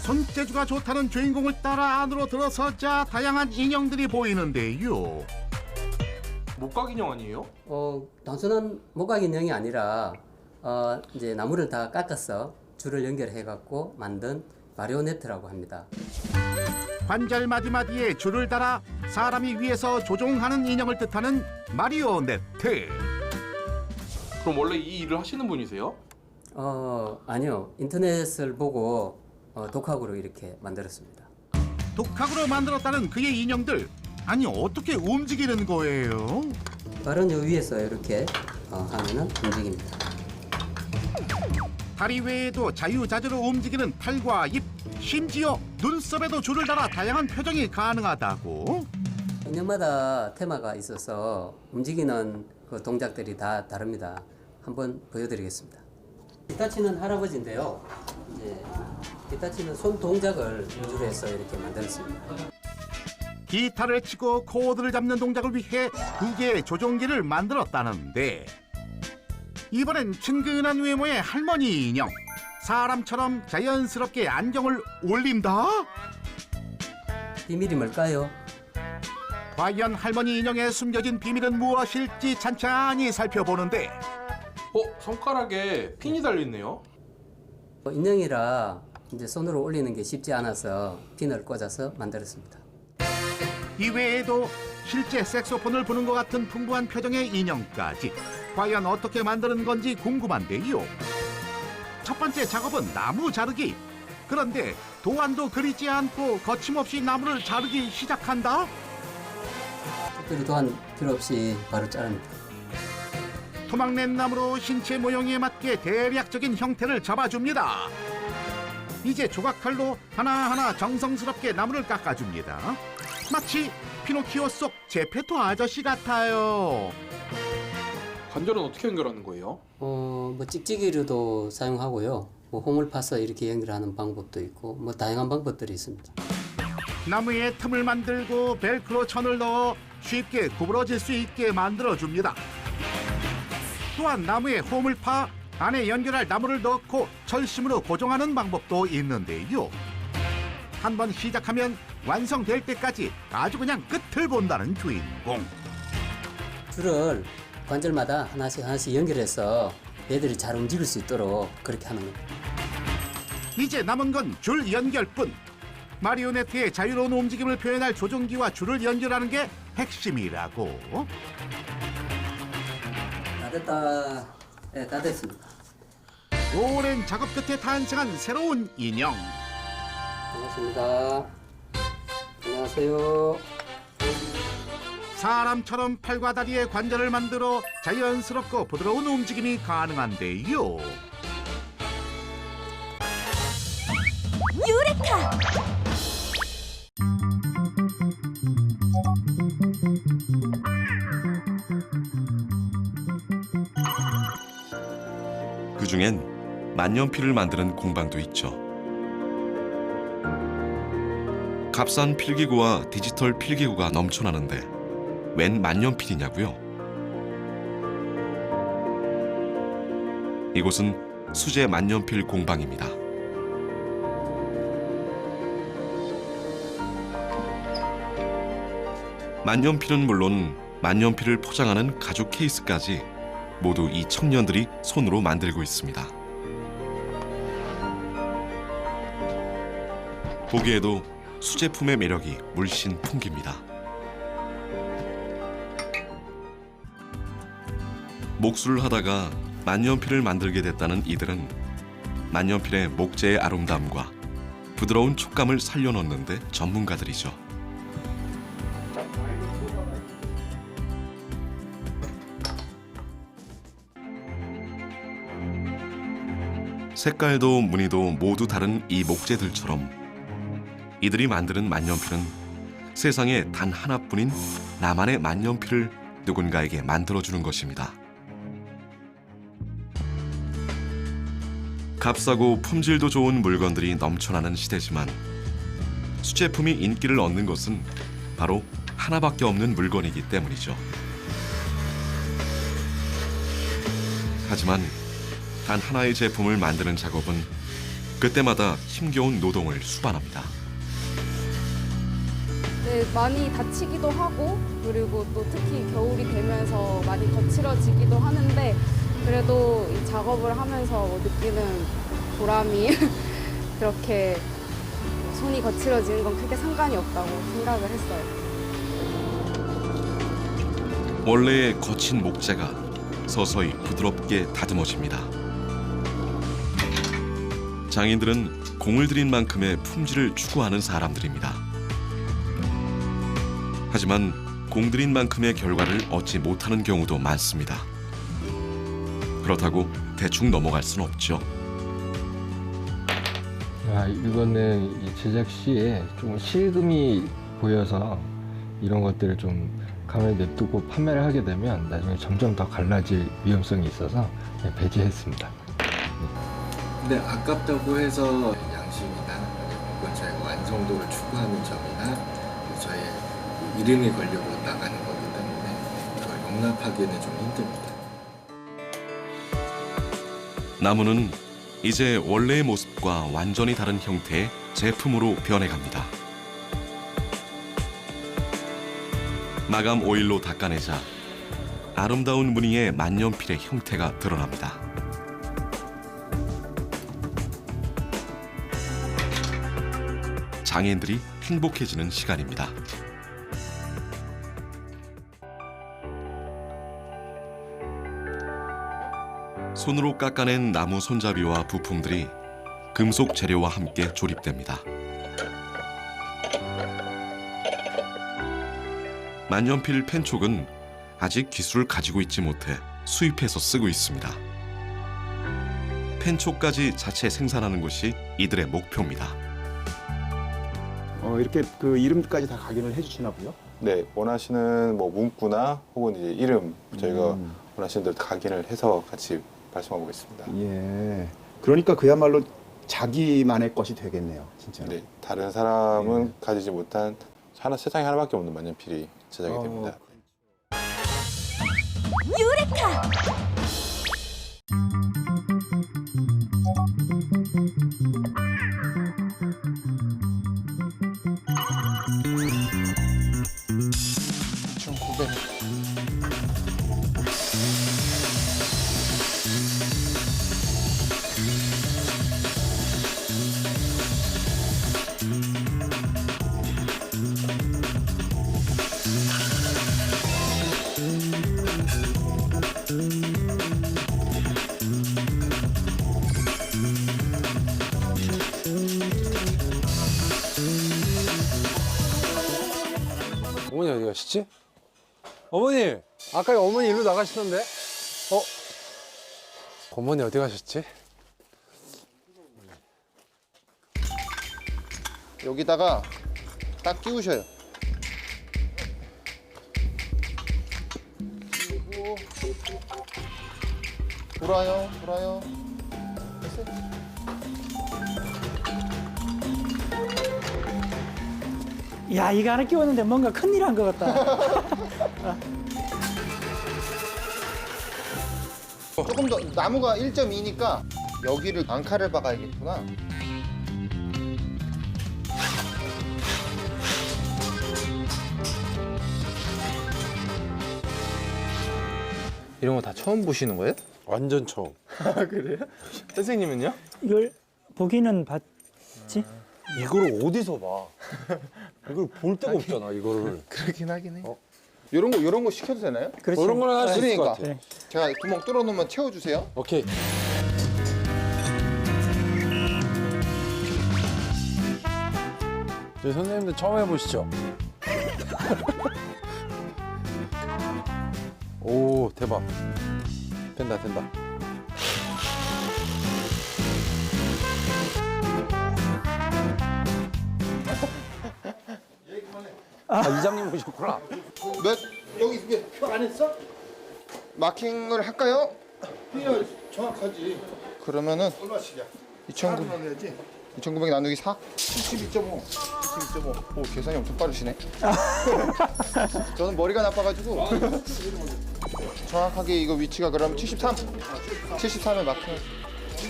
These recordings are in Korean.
손재주가 좋다는 주인공을 따라 안으로 들어서자 다양한 인형들이 보이는데요. 목각 인형 아니에요? 단순한 목각 인형이 아니라 이제 나무를 다 깎아서 줄을 연결해 갖고 만든 마리오네트라고 합니다. 관절 마디마디에 줄을 달아 사람이 위에서 조종하는 인형을 뜻하는 마리오네트. 그럼 원래 이 일을 하시는 분이세요? 아니요. 인터넷을 보고 독학으로 이렇게 만들었습니다. 독학으로 만들었다는 그의 인형들. 아니 어떻게 움직이는 거예요? 발은 요 위에서 이렇게 하면은 움직입니다. 다리 외에도 자유자재로 움직이는 팔과 입, 심지어 눈썹에도 줄을 달아 다양한 표정이 가능하다고. 인형마다 테마가 있어서 움직이는 그 동작들이 다 다릅니다. 한번 보여드리겠습니다. 기타 치는 할아버지인데요. 이제 기타 치는 손 동작을 위주로 해서 이렇게 만들었습니다. 기타를 치고 코드를 잡는 동작을 위해 두 개의 조종기를 만들었다는데 이번엔 친근한 외모의 할머니 인형. 사람처럼 자연스럽게 안경을 올린다? 비밀이 뭘까요? 과연 할머니 인형에 숨겨진 비밀은 무엇일지 찬찬히 살펴보는데 손가락에 핀이 달려있네요. 인형이라 이제 손으로 올리는 게 쉽지 않아서 핀을 꽂아서 만들었습니다. 이외에도 실제 색소폰을 부는 것 같은 풍부한 표정의 인형까지 과연 어떻게 만드는 건지 궁금한데요. 첫 번째 작업은 나무 자르기. 그런데 도안도 그리지 않고 거침없이 나무를 자르기 시작한다? 특별히 도안 필요 없이 바로 자릅니다. 토막낸 나무로 신체 모형에 맞게 대략적인 형태를 잡아줍니다. 이제 조각칼로 하나하나 정성스럽게 나무를 깎아줍니다. 마치 피노키오 속 제페토 아저씨 같아요. 관절은 어떻게 연결하는 거예요? 뭐 찍찍이로도 사용하고요. 뭐 홈을 파서 이렇게 연결하는 방법도 있고 뭐 다양한 방법들이 있습니다. 나무에 틈을 만들고 벨크로 천을 넣어 쉽게 구부러질 수 있게 만들어줍니다. 또한 나무에 홈을 파 안에 연결할 나무를 넣고 철심으로 고정하는 방법도 있는데요. 한번 시작하면 완성될 때까지 아주 그냥 끝을 본다는 주인공. 줄을 관절마다 하나씩 연결해서 애들이 잘 움직일 수 있도록 그렇게 하는 겁니다. 이제 남은 건 줄 연결뿐. 마리오네트의 자유로운 움직임을 표현할 조종기와 줄을 연결하는 게 핵심이라고. 다 됐다. 네, 다 됐습니다. 오랜 작업 끝에 탄생한 새로운 인형. 반갑습니다. 안녕하세요. 사람처럼 팔과 다리에 관절을 만들어 자연스럽고 부드러운 움직임이 가능한데요. 유레카! 그중엔 만년필을 만드는 공방도 있죠. 값싼 필기구와 디지털 필기구가 넘쳐나는데 웬 만년필이냐고요? 이곳은 수제 만년필 공방입니다. 만년필은 물론 만년필을 포장하는 가죽 케이스까지 모두 이 청년들이 손으로 만들고 있습니다. 보기에도 수제품의 매력이 물씬 풍깁니다. 목수를 하다가 만년필을 만들게 됐다는 이들은 만년필의 목재의 아름다움과 부드러운 촉감을 살려놓는데 전문가들이죠. 색깔도 무늬도 모두 다른 이 목재들처럼 이들이 만드는 만년필은 세상에 단 하나뿐인 나만의 만년필을 누군가에게 만들어주는 것입니다. 값싸고 품질도 좋은 물건들이 넘쳐나는 시대지만 수제품이 인기를 얻는 것은 바로 하나밖에 없는 물건이기 때문이죠. 하지만 단 하나의 제품을 만드는 작업은 그때마다 힘겨운 노동을 수반합니다. 네, 많이 다치기도 하고 그리고 또 특히 겨울이 되면서 많이 거칠어지기도 하는데 그래도 이 작업을 하면서 느끼는 보람이 그렇게 손이 거칠어지는 건 크게 상관이 없다고 생각을 했어요. 원래의 거친 목재가 서서히 부드럽게 다듬어집니다. 장인들은 공을 들인 만큼의 품질을 추구하는 사람들입니다. 하지만 공들인 만큼의 결과를 얻지 못하는 경우도 많습니다. 그렇다고 대충 넘어갈 순 없죠. 이거는 이 제작 시에 좀 실금이 보여서 이런 것들을 좀 가만히 냅두고 판매를 하게 되면 나중에 점점 더 갈라질 위험성이 있어서 배제했습니다. 근데 아깝다고 해서 양심이나 혹은 저희가 완성도를 추구하는 점이나 저의 이름이 걸려고 나가는 거기 때문에 이걸 용납하기는 좀 힘듭니다. 나무는 이제 원래의 모습과 완전히 다른 형태의 제품으로 변해갑니다. 마감 오일로 닦아내자 아름다운 무늬의 만년필의 형태가 드러납니다. 장인들이 행복해지는 시간입니다. 손으로 깎아낸 나무 손잡이와 부품들이 금속 재료와 함께 조립됩니다. 만년필 펜촉은 아직 기술을 가지고 있지 못해 수입해서 쓰고 있습니다. 펜촉까지 자체 생산하는 것이 이들의 목표입니다. 이렇게 그 이름까지 다 각인을 해주시나 보요? 네, 원하시는 뭐 문구나 혹은 이제 이름 저희가 원하시는 대로 각인을 해서 같이 발송하고 있습니다. 예. 그러니까 그야말로 자기만의 것이 되겠네요, 진짜. 네, 다른 사람은 가지지 못한 세상에 하나밖에 없는 만년필이 제작이 됩니다. 어머니 어디 가시지? 어머니! 아까 어머니 일로 나가시던데? 어머니 어디 가셨지? 여기다가 딱 끼우셔요. 그리고 돌아요. 됐어요. 야, 이거 하나 끼웠는데 뭔가 큰일 한 것 같다. 조금 더 나무가 1.2니까 여기를 앙카를 박아야겠구나. 이런 거 다 처음 보시는 거예요? 완전 처음. 그래요? 선생님은요? 이걸 보기는 봤지? 이거를 어디서 봐? 이걸 볼 데가 없잖아, 이거를. 그렇긴 하긴 해. 요런 거 시켜도 되나요? 그렇죠. 그런 거는 할 수 있을 것 같아. 네. 제가 구멍 뚫어 놓으면 채워주세요. 오케이. 저희 선생님들 처음 해보시죠? 오, 대박. 된다. 이장님 오셨구나. 여기 이게 안 했어? 마킹을 할까요? 해야 정확하지. 그러면은 얼마씩이야? 2,900 나누기 4? 72.5. 오, 계산이 엄청 빠르시네. 저는 머리가 나빠가지고. 정확하게 이거 위치가 그러면 73. 73에 마킹.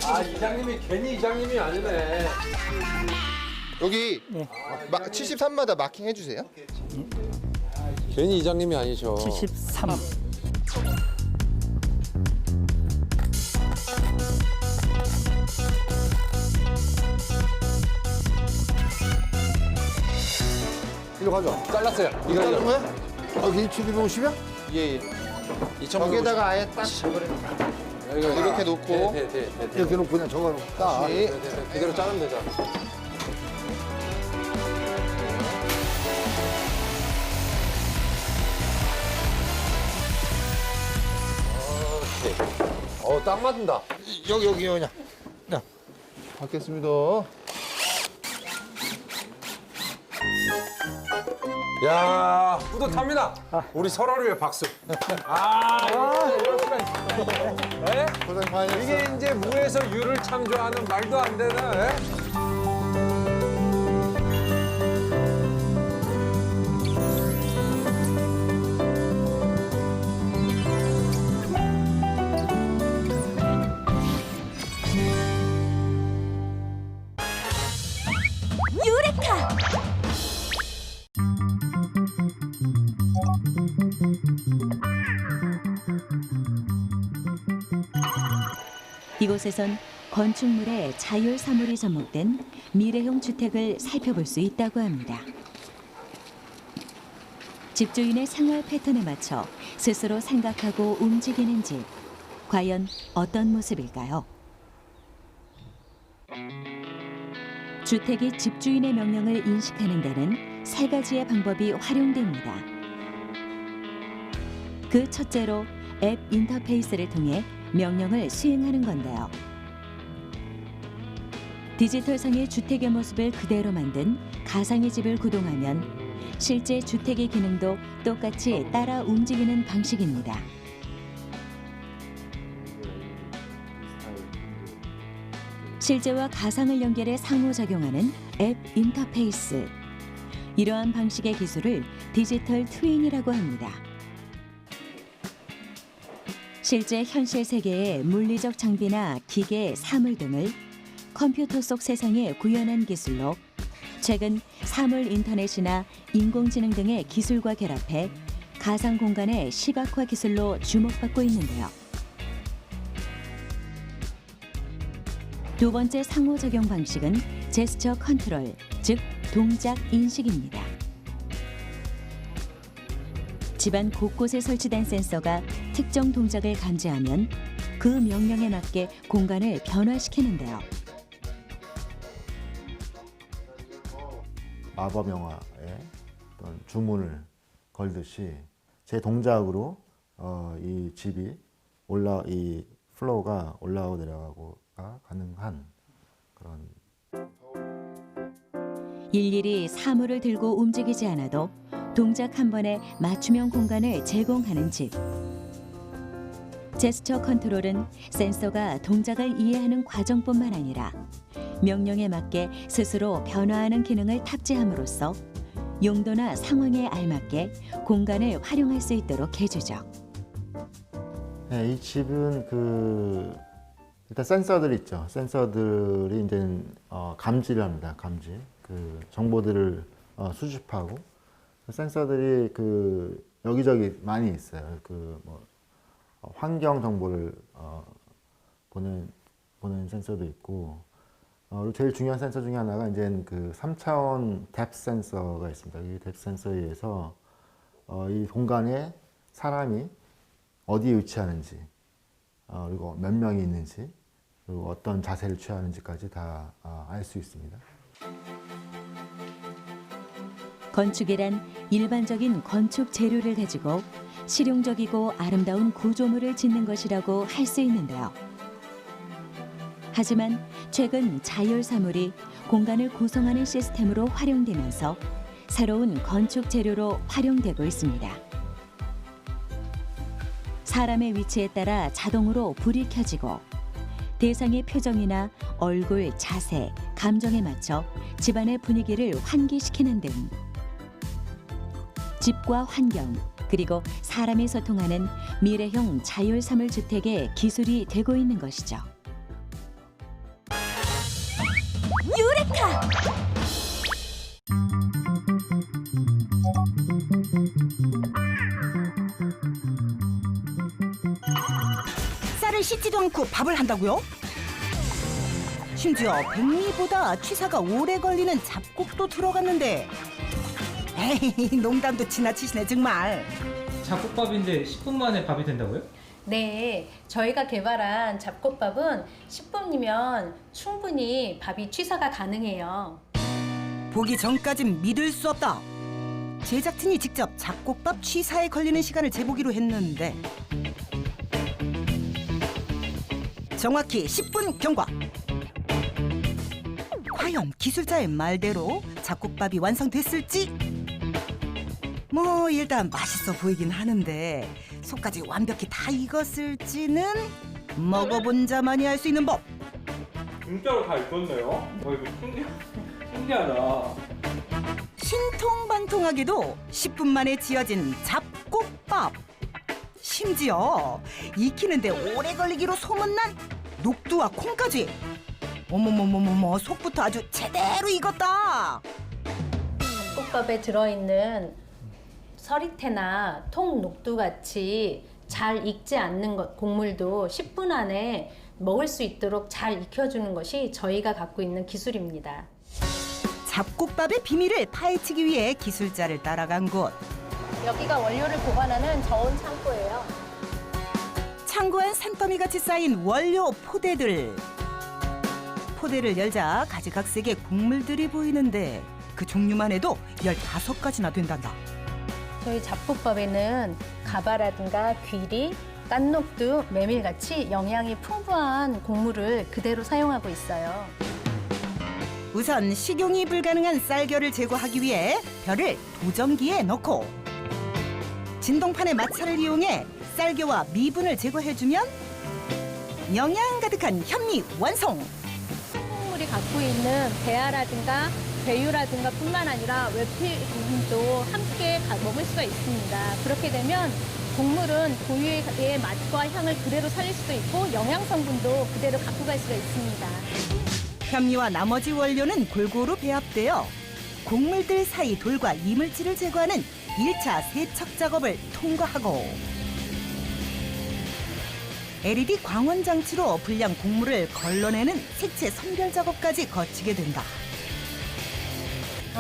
아 이장님이 괜히 이장님이 아니네. 여기 네. 73마다 마킹 해주세요. 괜히 이장님이 아니죠. 73. 이거 가져. 잘랐어요. 이거 자른 거야? 여기 750이야? 예. 2,950. 저기에다가 아예 딱 이렇게 놓고 이렇게 놓고 그냥 저거 따. 다시 그대로 자르면 되잖아. 오케이. 딱 맞는다. 여기 그냥. 자, 받겠습니다. 야, 뿌듯합니다. 우리 서로를 위해 박수. 이럴 수가 있어. 네? 고생 많이 했어. 이게 이제 무에서 유를 창조하는 말도 안 되는. 예? 이곳에선 건축물에 자율 사물이 접목된 미래형 주택을 살펴볼 수 있다고 합니다. 집주인의 생활 패턴에 맞춰 스스로 생각하고 움직이는 집. 과연 어떤 모습일까요? 주택이 집주인의 명령을 인식하는 데는 세 가지의 방법이 활용됩니다. 그 첫째로 앱 인터페이스를 통해 명령을 수행하는 건데요. 디지털상의 주택의 모습을 그대로 만든 가상의 집을 구동하면 실제 주택의 기능도 똑같이 따라 움직이는 방식입니다. 실제와 가상을 연결해 상호작용하는 앱 인터페이스. 이러한 방식의 기술을 디지털 트윈이라고 합니다. 실제 현실 세계의 물리적 장비나 기계, 사물 등을 컴퓨터 속 세상에 구현한 기술로 최근 사물 인터넷이나 인공지능 등의 기술과 결합해 가상 공간의 시각화 기술로 주목받고 있는데요. 두 번째 상호작용 방식은 제스처 컨트롤, 즉 동작 인식입니다. 집안 곳곳에 설치된 센서가 특정 동작을 감지하면 그 명령에 맞게 공간을 변화시키는데요. 마법 영화에 어떤 주문을 걸듯이 제 동작으로 이 집이 이 플로어가 올라오고 내려가고가 가능한 그런. 일일이 사물을 들고 움직이지 않아도 동작 한 번에 맞춤형 공간을 제공하는 집. 제스처 컨트롤은 센서가 동작을 이해하는 과정뿐만 아니라 명령에 맞게 스스로 변화하는 기능을 탑재함으로써 용도나 상황에 알맞게 공간을 활용할 수 있도록 해주죠. 네, 이 집은 일단 센서들 있죠. 센서들이 이제 감지를 합니다. 감지. 정보들을 수집하고 센서들이 여기저기 많이 있어요. 환경 정보를 보낸 센서도 있고, 그리고 제일 중요한 센서 중에 하나가 이제 3차원 뎁 센서가 있습니다. 이 뎁 센서에 의해서 이 공간에 사람이 어디에 위치하는지, 그리고 몇 명이 있는지, 그리고 어떤 자세를 취하는지까지 다 알 수 있습니다. 건축이란 일반적인 건축 재료를 가지고 실용적이고 아름다운 구조물을 짓는 것이라고 할 수 있는데요. 하지만 최근 자율 사물이 공간을 구성하는 시스템으로 활용되면서 새로운 건축 재료로 활용되고 있습니다. 사람의 위치에 따라 자동으로 불이 켜지고 대상의 표정이나 얼굴, 자세, 감정에 맞춰 집안의 분위기를 환기시키는 등 집과 환경, 그리고 사람이 소통하는 미래형 자율사물주택의 기술이 되고 있는 것이죠. 유레카! 쌀을 씻지도 않고 밥을 한다고요? 심지어 백미보다 취사가 오래 걸리는 잡곡도 들어갔는데 에이 농담도 지나치시네 정말. 잡곡밥인데 10분 만에 밥이 된다고요? 네, 저희가 개발한 잡곡밥은 10분이면 충분히 밥이 취사가 가능해요. 보기 전까진 믿을 수 없다. 제작진이 직접 잡곡밥 취사에 걸리는 시간을 재보기로 했는데 정확히 10분 경과. 과연 기술자의 말대로 잡곡밥이 완성됐을지? 뭐 일단 맛있어 보이긴 하는데 속까지 완벽히 다 익었을지는 먹어본 자만이 알 수 있는 법. 진짜로 다 익었네요? 이거 신기하다. 신통방통하게도 10분 만에 지어진 잡곡밥. 심지어 익히는데 오래 걸리기로 소문난 녹두와 콩까지. 어머머머머머, 속부터 아주 제대로 익었다. 잡곡밥에 들어있는 서리태나 통녹두 같이 잘 익지 않는 것, 곡물도 10분 안에 먹을 수 있도록 잘 익혀주는 것이 저희가 갖고 있는 기술입니다. 잡곡밥의 비밀을 파헤치기 위해 기술자를 따라간 곳. 여기가 원료를 보관하는 저온 창고예요. 창고엔 산더미같이 쌓인 원료 포대들. 포대를 열자 가지각색의 곡물들이 보이는데 그 종류만 해도 15가지나 된단다. 저희 잡곡밥에는 가바라든가 귀리, 깐녹두, 메밀같이 영양이 풍부한 곡물을 그대로 사용하고 있어요. 우선 식용이 불가능한 쌀겨를 제거하기 위해 벼를 도전기에 넣고 진동판의 마찰을 이용해 쌀겨와 미분을 제거해주면 영양 가득한 현미 완성! 곡물이 갖고 있는 배아라든가 배유라든가 뿐만 아니라 외필 부분도 함께 먹을 수가 있습니다. 그렇게 되면 곡물은 고유의 맛과 향을 그대로 살릴 수도 있고 영양 성분도 그대로 갖고 갈 수가 있습니다. 현미와 나머지 원료는 골고루 배합되어 곡물들 사이 돌과 이물질을 제거하는 1차 세척 작업을 통과하고 LED 광원 장치로 불량 곡물을 걸러내는 색채 선별 작업까지 거치게 된다.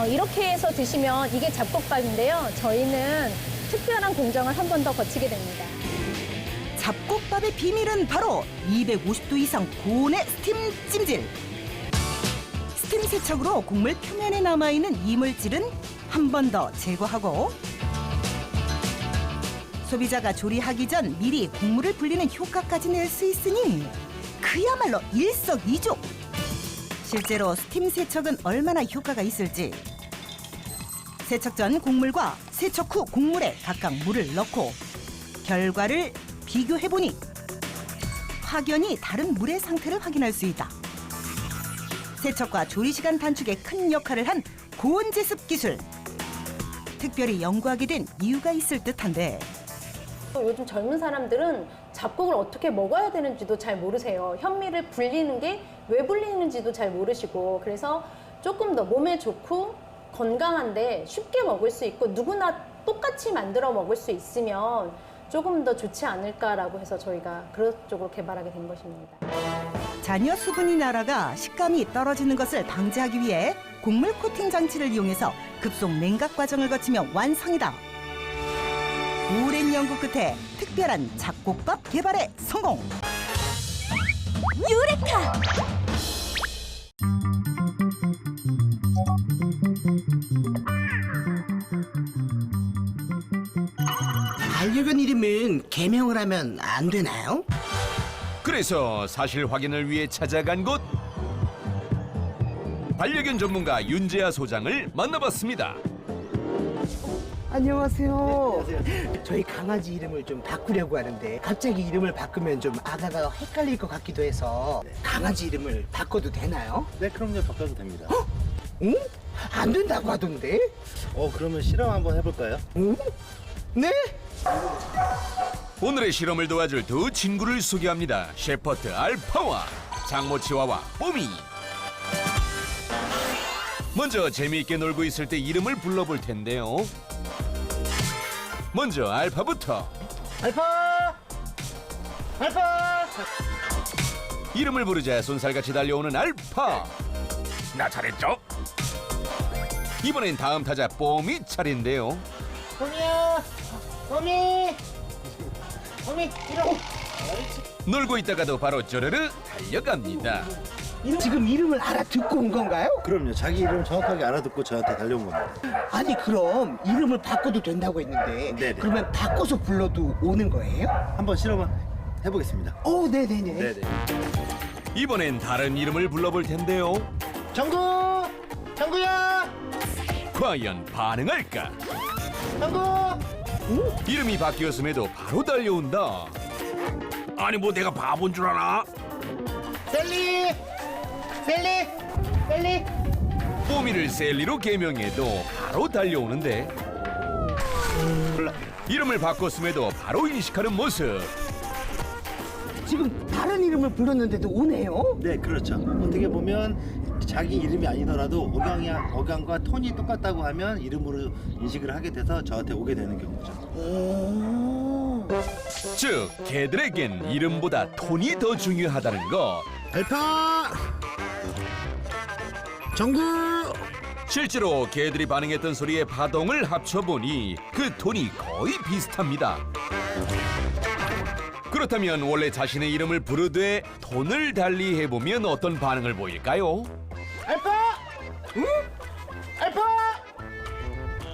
이렇게 해서 드시면 이게 잡곡밥인데요. 저희는 특별한 공정을 한 번 더 거치게 됩니다. 잡곡밥의 비밀은 바로 250도 이상 고온의 스팀 찜질. 스팀 세척으로 곡물 표면에 남아있는 이물질은 한 번 더 제거하고 소비자가 조리하기 전 미리 곡물을 불리는 효과까지 낼 수 있으니 그야말로 일석이조. 실제로 스팀 세척은 얼마나 효과가 있을지 세척 전 곡물과 세척 후 곡물에 각각 물을 넣고 결과를 비교해보니 확연히 다른 물의 상태를 확인할 수 있다. 세척과 조리시간 단축에 큰 역할을 한 고온제습 기술. 특별히 연구하게 된 이유가 있을 듯한데 요즘 젊은 사람들은 잡곡을 어떻게 먹어야 되는지도 잘 모르세요. 현미를 불리는 게 왜 불리는지도 잘 모르시고 그래서 조금 더 몸에 좋고 건강한데 쉽게 먹을 수 있고 누구나 똑같이 만들어 먹을 수 있으면 조금 더 좋지 않을까라고 해서 저희가 그런 쪽으로 개발하게 된 것입니다. 잔여 수분이 날아가 식감이 떨어지는 것을 방지하기 위해 곡물 코팅 장치를 이용해서 급속 냉각 과정을 거치며 완성이다. 오랜 연구 끝에 특별한 잡곡밥 개발에 성공! 유레카! 반려견 이름은 개명을 하면 안 되나요? 그래서 사실 확인을 위해 찾아간 곳 반려견 전문가 윤재하 소장을 만나봤습니다. 안녕하세요. 저희 강아지 이름을 좀 바꾸려고 하는데 갑자기 이름을 바꾸면 좀 아가가 헷갈릴 것 같기도 해서 강아지 이름을 바꿔도 되나요? 네, 그럼요. 바꿔도 됩니다. 응? 안 된다고 하던데? 그러면 실험 한번 해볼까요? 네? 오늘의 실험을 도와줄 두 친구를 소개합니다. 셰퍼드 알파와 장모 치와와 뽀미. 먼저 재미있게 놀고 있을 때 이름을 불러볼 텐데요. 먼저 알파부터. 알파! 알파! 이름을 부르자 손살같이 달려오는 알파. 나 잘했죠? 이번엔 다음 타자 뽀미 차례인데요. 뽀미야! 뽀미! 뽀미, 이러고! 놀고 있다가도 바로 쪼르르 달려갑니다. 지금 이름을 알아듣고 온 건가요? 그럼요. 자기 이름 정확하게 알아듣고 저한테 달려온 겁니다. 아니 그럼 이름을 바꿔도 된다고 했는데 네네. 그러면 바꿔서 불러도 오는 거예요? 한번 실험을 해보겠습니다. 오, 네네네. 네네. 이번엔 다른 이름을 불러볼 텐데요. 정구! 정구야! 과연 반응할까? 정구! 이름이 바뀌었음에도 바로 달려온다. 아니 뭐 내가 바본 줄 알아? 셀리! 셀리! 셀리! 뽀미를 셀리로 개명해도 바로 달려오는데 이름을 바꿨음에도 바로 인식하는 모습. 지금 다른 이름을 불렀는데도 오네요? 네, 그렇죠. 어떻게 보면 자기 이름이 아니더라도 억양과 톤이 똑같다고 하면 이름으로 인식을 하게 돼서 저한테 오게 되는 경우죠. 즉 개들에겐 이름보다 톤이 더 중요하다는 거. 알파! 정구! 실제로 개들이 반응했던 소리의 파동을 합쳐보니 그 톤이 거의 비슷합니다. 그렇다면 원래 자신의 이름을 부르되 톤을 달리 해보면 어떤 반응을 보일까요? 알파! 응? 알파!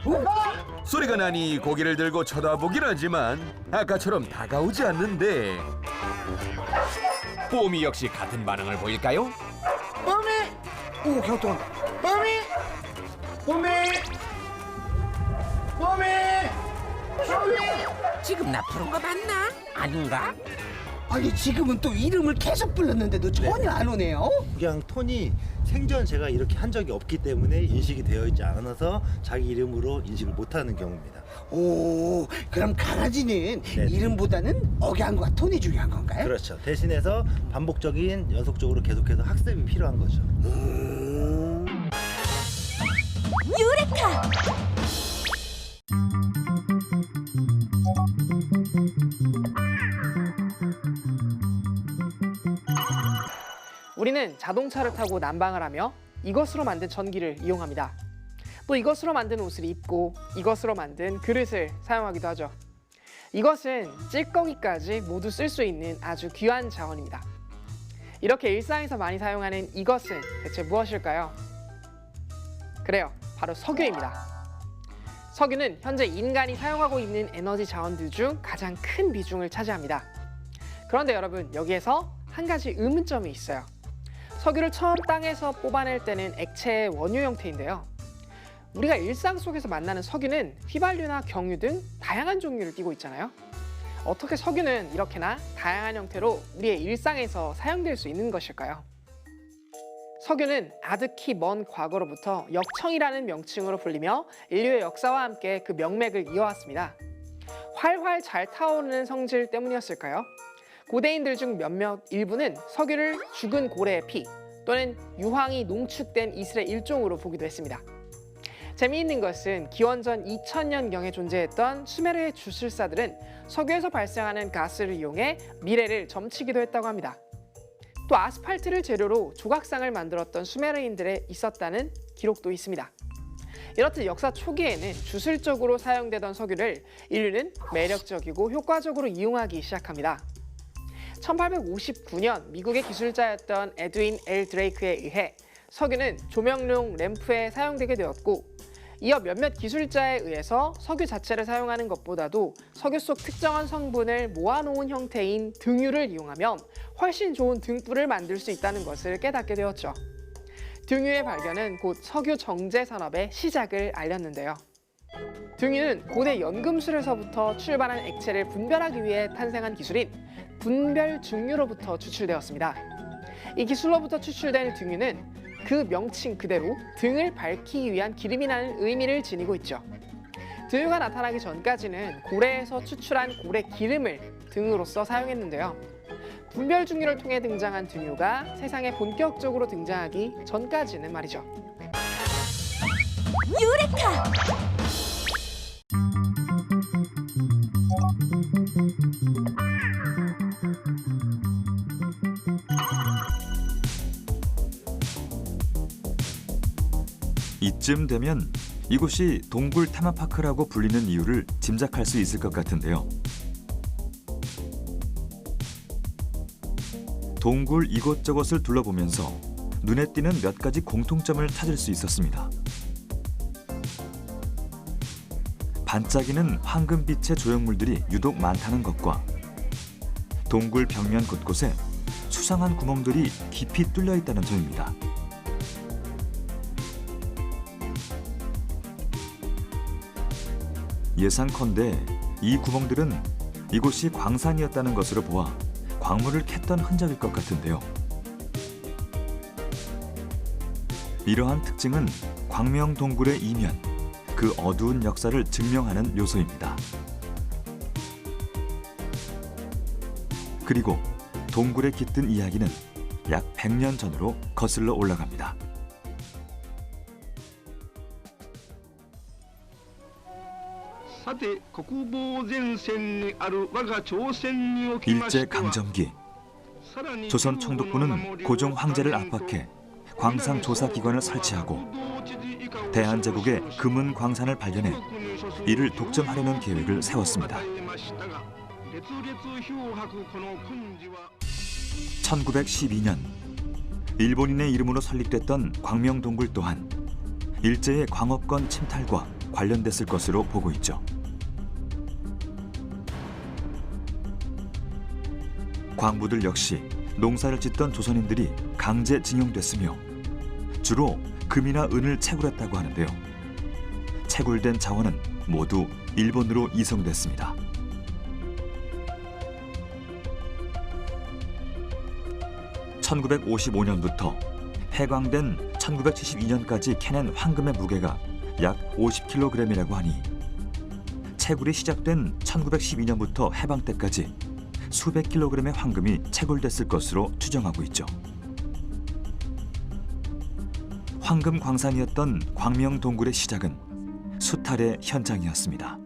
알파! 소리가 나니 고개를 들고 쳐다보긴 하지만 아까처럼 다가오지 않는데 뽀미 역시 같은 반응을 보일까요? 뽀미! 오, 교통. 뽀미! 뽀미! 뽀미! 뽀미! 지금 나 부른 거 맞나? 아닌가? 아니 지금은 또 이름을 계속 불렀는데도 전혀 안 오네요? 억양 톤이 생전 제가 이렇게 한 적이 없기 때문에 인식이 되어 있지 않아서 자기 이름으로 인식을 못하는 경우입니다. 오, 그럼 강아지는 네. 이름보다는 억양과 톤이 중요한 건가요? 그렇죠. 대신해서 반복적인 연속적으로 계속해서 학습이 필요한 거죠. 유레카! 우리는 자동차를 타고 난방을 하며 이것으로 만든 전기를 이용합니다. 또 이것으로 만든 옷을 입고 이것으로 만든 그릇을 사용하기도 하죠. 이것은 찌꺼기까지 모두 쓸 수 있는 아주 귀한 자원입니다. 이렇게 일상에서 많이 사용하는 이것은 대체 무엇일까요? 그래요, 바로 석유입니다. 석유는 현재 인간이 사용하고 있는 에너지 자원들 중 가장 큰 비중을 차지합니다. 그런데 여러분, 여기에서 한 가지 의문점이 있어요. 석유를 처음 땅에서 뽑아낼 때는 액체의 원유 형태인데요. 우리가 일상 속에서 만나는 석유는 휘발유나 경유 등 다양한 종류를 띠고 있잖아요. 어떻게 석유는 이렇게나 다양한 형태로 우리의 일상에서 사용될 수 있는 것일까요? 석유는 아득히 먼 과거로부터 역청이라는 명칭으로 불리며 인류의 역사와 함께 그 명맥을 이어왔습니다. 활활 잘 타오르는 성질 때문이었을까요? 고대인들 중 몇몇 일부는 석유를 죽은 고래의 피 또는 유황이 농축된 이슬의 일종으로 보기도 했습니다. 재미있는 것은 기원전 2000년경에 존재했던 수메르의 주술사들은 석유에서 발생하는 가스를 이용해 미래를 점치기도 했다고 합니다. 또 아스팔트를 재료로 조각상을 만들었던 수메르인들에 있었다는 기록도 있습니다. 이렇듯 역사 초기에는 주술적으로 사용되던 석유를 인류는 매력적이고 효과적으로 이용하기 시작합니다. 1859년 미국의 기술자였던 에드윈 L. 드레이크에 의해 석유는 조명용 램프에 사용되게 되었고, 이어 몇몇 기술자에 의해서 석유 자체를 사용하는 것보다도 석유 속 특정한 성분을 모아놓은 형태인 등유를 이용하면 훨씬 좋은 등불을 만들 수 있다는 것을 깨닫게 되었죠. 등유의 발견은 곧 석유 정제 산업의 시작을 알렸는데요. 등유는 고대 연금술에서부터 출발한 액체를 분별하기 위해 탄생한 기술인 분별 증유로부터 추출되었습니다. 이 기술로부터 추출된 등유는 그 명칭 그대로 등을 밝히기 위한 기름이라는 의미를 지니고 있죠. 등유가 나타나기 전까지는 고래에서 추출한 고래 기름을 등으로서 사용했는데요. 분별 중류를 통해 등장한 등유가 세상에 본격적으로 등장하기 전까지는 말이죠. 유레카! 이쯤 되면 이곳이 동굴 테마파크라고 불리는 이유를 짐작할 수 있을 것 같은데요. 동굴 이곳저곳을 둘러보면서 눈에 띄는 몇 가지 공통점을 찾을 수 있었습니다. 반짝이는 황금빛의 조형물들이 유독 많다는 것과 동굴 벽면 곳곳에 수상한 구멍들이 깊이 뚫려 있다는 점입니다. 예상컨대 이 구멍들은 이곳이 광산이었다는 것으로 보아 광물을 캤던 흔적일 것 같은데요. 이러한 특징은 광명 동굴의 이면, 그 어두운 역사를 증명하는 요소입니다. 그리고 동굴에 깃든 이야기는 약 100년 전으로 거슬러 올라갑니다. 일제강점기 조선 총독부는 고종 황제를 압박해 광산 조사 기관을 설치하고 대한제국의 금은 광산을 발견해 이를 독점하려는 계획을 세웠습니다. 1912년 일본인의 이름으로 설립됐던 광명동굴 또한 일제의 광업권 침탈과 관련됐을 것으로 보고 있죠. 광부들 역시 농사를 짓던 조선인들이 강제징용됐으며 주로 금이나 은을 채굴했다고 하는데요. 채굴된 자원은 모두 일본으로 이송됐습니다. (1955년부터) 폐광된 1972년까지 캐낸 황금의 무게가 약 50kg이라고 하니 채굴이 시작된 1912년부터 해방 때까지 수백 킬로그램의 황금이 채굴됐을 것으로 추정하고 있죠. 황금 광산이었던 광명 동굴의 시작은 수탈의 현장이었습니다.